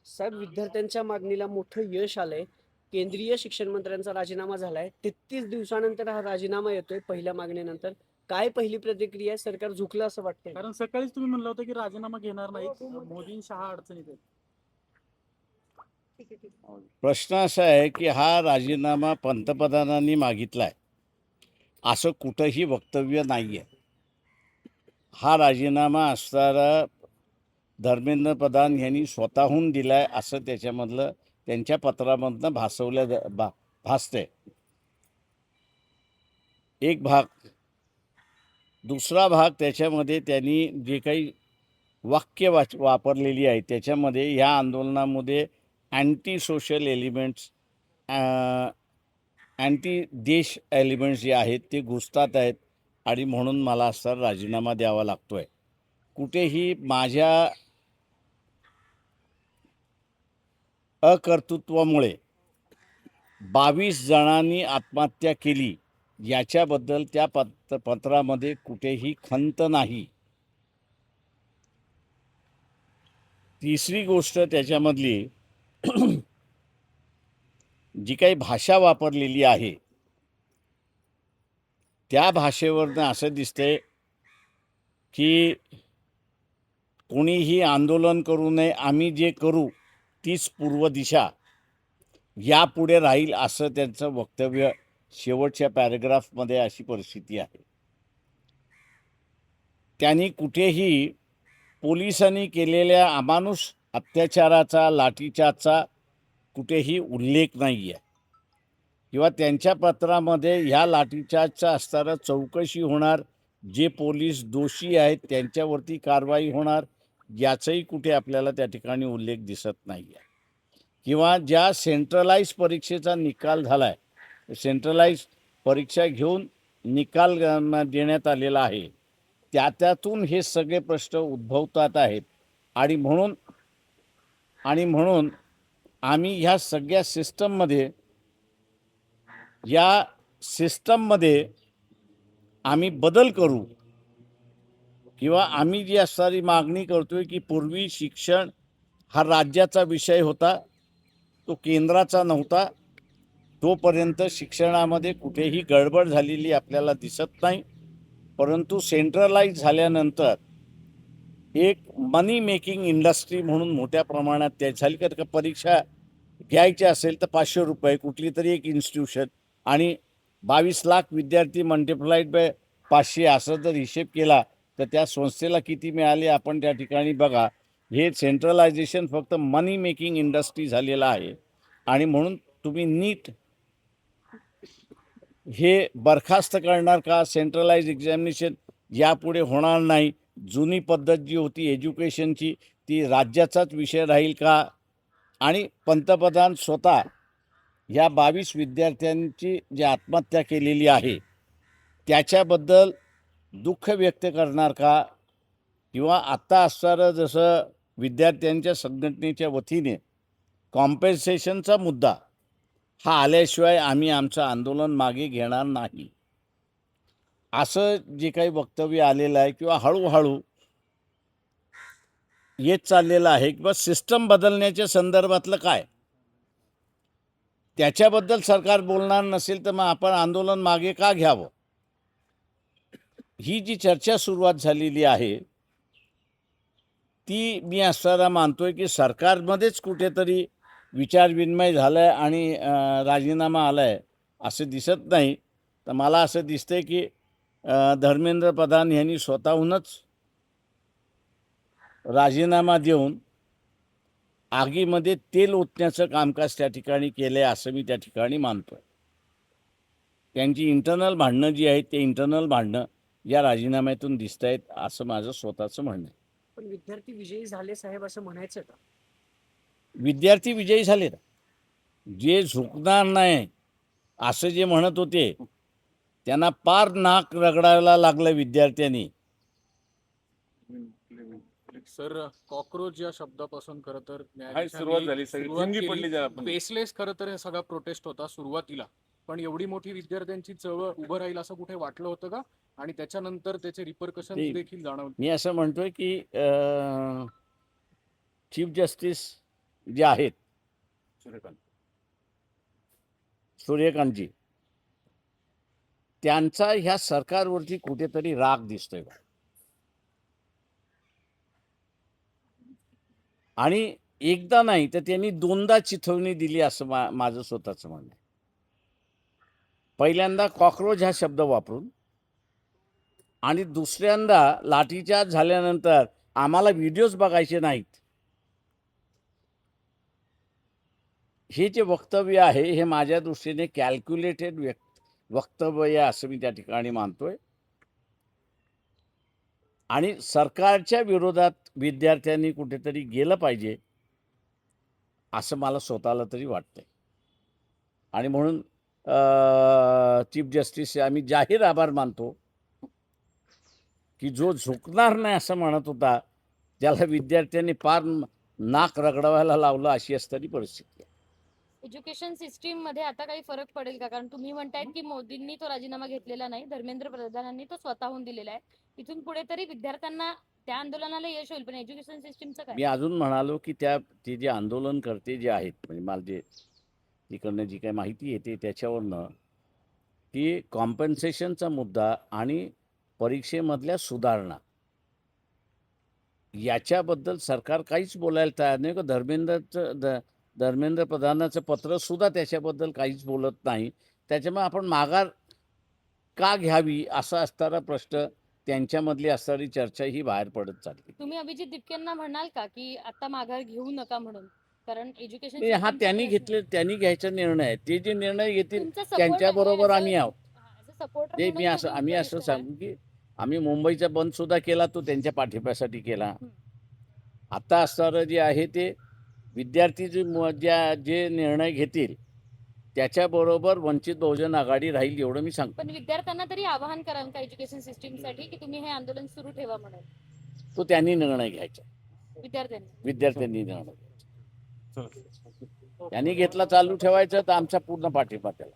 साहेब, विद्यार्थ्यांच्या मागणीला मोठं यश आलंय. केंद्रीय शिक्षण मंत्र्यांचा राजीनामा झालाय. 33 दिवसानंतर हा राजीनामा येतोय पहिल्या मागणीनंतर. काय पहिली प्रतिक्रिया आहे? सरकार झुकलं असं वाटतंय? कारण सकाळीच तुम्ही म्हणलं होतं की राजीनामा घेणार नाहीत, मोदी शहा अडचणीत आहेत. प्रश्न असा आहे की हा राजीनामा पंतप्रधानांनी मागितलाय असं कुठंही वक्तव्य नाही आहे. हा राजीनामा असणारा धर्मेंद्र प्रधान यांनी स्वतःहून दिलाय असं त्याच्यामधलं त्यांच्या पत्रामधनं भासतंय एक भाग. दुसरा भाग त्याच्यामध्ये त्यांनी जे काही वाक्य वापरलेली आहे त्याच्यामध्ये ह्या आंदोलनामध्ये अँटी सोशल एलिमेंट्स, अँटी देश एलिमेंट्स जे आहेत ते घुसतात आहेत आणि म्हणून मला असा राजीनामा द्यावा लागतो आहे. कुठेही माझ्या अकर्तृत्वामुळे 22 जणांनी आत्महत्या केली याच्याबद्दल त्या पत्रामध्ये कुठेही खंत नाही. तिसरी गोष्ट त्याच्यामधली जी काही भाषा वापरलेली आहे त्या भाषेवरनं असं दिसतंय की कोणीही आंदोलन करू नये, आम्ही जे करू तीच पूर्व दिशा यापुढे राहील असं त्यांचं वक्तव्य शेवटच्या पॅरेग्राफमध्ये अशी परिस्थिती आहे. त्यांनी कुठेही पोलिसांनी केलेल्या अमानुष अत्याचाराचा, लाठीचार्जचा कुठेही उल्लेख नाही आहे किंवा त्यांच्या पत्रामध्ये ह्या लाठीचार्जचा असताना चौकशी होणार, जे पोलीस दोषी आहेत त्यांच्यावरती कारवाई होणार याचाही कुठे आपल्याला त्या ठिकाणी उल्लेख दिसत नाही आहे. किंवा ज्या सेंट्रलाइज परीक्षेचा निकाल झाला आहे, सेंट्रलाइज परीक्षा घेऊन निकाल देण्यात आलेला आहे, त्यातून हे सगळे प्रश्न उद्भवतात आहेत आणि म्हणून आम्ही ह्या सगळ्या सिस्टममध्ये आम्ही बदल करू किंवा आम्ही जी असणारी मागणी करतोय की पूर्वी शिक्षण हा राज्याचा विषय होता, तो केंद्राचा नव्हता. तोपर्यंत शिक्षणामध्ये कुठेही गडबड झालेली आपल्याला दिसत नाही. परंतु सेंट्रलाइज झाल्यानंतर एक मनी मेकिंग इंडस्ट्री म्हणून मोठ्या प्रमाणात त्या झाली. का परीक्षा घ्यायची असेल तर 500 रुपये कुठली तरी एक इन्स्टिट्यूशन आणि 22 लाख विद्यार्थी मल्टिप्लाइड बाय 500 असं जर हिशेब केला तर त्या संस्थेला किती मिळाले आपण त्या ठिकाणी बघा. हे सेंट्रलायझेशन फक्त मनी मेकिंग इंडस्ट्री झालेलं आहे आणि म्हणून तुम्ही नीट हे बरखास्त करणार का? सेंट्रलाइज एक्झामिनेशन यापुढे होणार नाही. जुनी पद्धत जी होती एज्युकेशनची ती राज्याचाच विषय राहील का? आणि पंतप्रधान स्वतः या 22 विद्यार्थ्यांची जी आत्महत्या केलेली आहे त्याच्याबद्दल दुःख व्यक्त करणार का? किंवा आत्ता असणारं जसं विद्यार्थ्यांच्या संघटनेच्या वतीने कॉम्पेन्सेशनचा मुद्दा हा आल्याशिवाय आम्ही आमचं आंदोलन मागे घेणार नाही असं जे काही वक्तव्य आलेलं आहे किंवा हळूहळू येत चाललेलं आहे किंवा सिस्टम बदलण्याच्या संदर्भातलं काय त्याच्याबद्दल सरकार बोलणार नसेल तर मग आपण आंदोलन मागे का घ्यावं? ही जी चर्चा सुरुवात झालेली आहे ती मी असताना मानतोय की सरकारमध्येच कुठेतरी विचारविनिमय झालं आहे आणि राजीनामा आला आहे असं दिसत नाही. तर मला असं दिसतंय की धर्मेंद्र प्रधान यांनी स्वतःहूनच राजीनामा देऊन आगीमध्ये तेल ओतण्याचं कामकाज त्या ठिकाणी केलं आहे असं मी त्या ठिकाणी मानतोय. त्यांची इंटरनल भांडणं जी आहेत ते इंटरनल भांडणं या राजीनाम्यातून दिसत आहेत असं माझं स्वतःचं म्हणणं आहे. पण विद्यार्थी विजयी झाले साहेब असं म्हणायचं का? विद्यार्थी विजयी झालेत. जे झुकणार नाही असं जे म्हणत होते त्यांना पार नाक रगडायला लागलं विद्यार्थ्यांनी. सर, कॉक्रोच या शब्दापासून खरं तर सुरुवात झाली, सगळी पडली जरा आपण. बेसलेस खरं तर हे सगळा प्रोटेस्ट होता सुरुवातीला, पण एवढी मोठी विद्यार्थ्यांची चळवळ उभं राहील असं कुठे वाटलं होतं का? आणि त्याच्यानंतर त्याचे रिपरकशन देखील जाणवले. मी असं म्हणतोय की चीफ जस्टिस जे आहेत सूर्यकांत. सूर्यकांतजी, त्यांचा ह्या सरकारवरती कुठेतरी राग दिसतोय बा. आणि एकदा नाही तर त्यांनी दोनदा चिथवणी दिली असं माझं स्वतःचं म्हणणं आहे. पहिल्यांदा कॉक्रोच हा शब्द वापरून आणि दुसऱ्यांदा लाठीचार्ज झाल्यानंतर आम्हाला व्हिडिओज बघायचे नाहीत. हे जे वक्तव्य आहे हे माझ्या दृष्टीने कॅल्क्युलेटेड वक्तव्य असं मी त्या ठिकाणी मानतोय. आणि सरकारच्या विरोधात विद्यार्थ्यांनी कुठेतरी गेलं पाहिजे असं मला स्वतःला तरी वाटतंय. आणि म्हणून चीफ जस्टिस आम्ही जाहीर आभार मानतो की जो झुकणार नाही असं म्हणत होता ज्याला विद्यार्थ्यांनी पार नाक रगडवायला लावलं अशी असणारी परिस्थिती आहे. एज्युकेशन सिस्टीम मध्ये आता काही फरक पडेल का? कारण तुम्ही म्हणतायत की मोदींनी तो राजीनामा घेतलेला नाही, धर्मेंद्र प्रधानांनी तो स्वतःहून दिलेला आहे. इथून पुढे तरी विद्यार्थ्यांना त्या आंदोलनाला यश होईल, पण एज्युकेशन सिस्टीमचं मी काय? अजून म्हणालो की ते जे आंदोलनकर्ते जे आहेत म्हणजे मला जे तिकडनं जी काही माहिती येते त्याच्यावरनं की कॉम्पन्सेशनचा मुद्दा आणि परीक्षेमधल्या सुधारणा याच्याबद्दल सरकार काहीच बोलायला तयार नाही. का धर्मेंद्र प्रधानाचं पत्र सुद्धा त्याच्याबद्दल काहीच बोलत नाही. त्याच्यामुळे आपण माघार का घ्यावी असा असणारा प्रश्न त्यांच्यामधली असणारी चर्चा ही बाहेर पडत चालली. तुम्ही अभिजित दिपकेंना म्हणाल का की आता माघार घेऊ नका म्हणून? कारण एज्युकेशन नाही, हा त्यांनी घ्यायचा निर्णय आहे. ते जे निर्णय घेतील त्यांच्याबरोबर आम्ही आहोत. ते आम्ही असं सांगू की आम्ही मुंबईचा बंद सुद्धा केला, तो त्यांच्या पाठिंब्यासाठी केला. आता असणारं जे आहे ते विद्यार्थी जे निर्णय घेतील त्याच्याबरोबर वंचित बहुजन आघाडी राहील एवढं मी सांगतो. पण विद्यार्थ्यांना तरी आवाहन कराल का एज्युकेशन सिस्टीम साठी की तुम्ही हे आंदोलन सुरू ठेवा म्हणून? तो त्यांनी निर्णय घ्यायचा. विद्यार्थ्यांनी निर्णय घ्यायचा. त्यांनी घेतला चालू ठेवायचा तर आमचा पूर्ण पाठिंबा त्याला.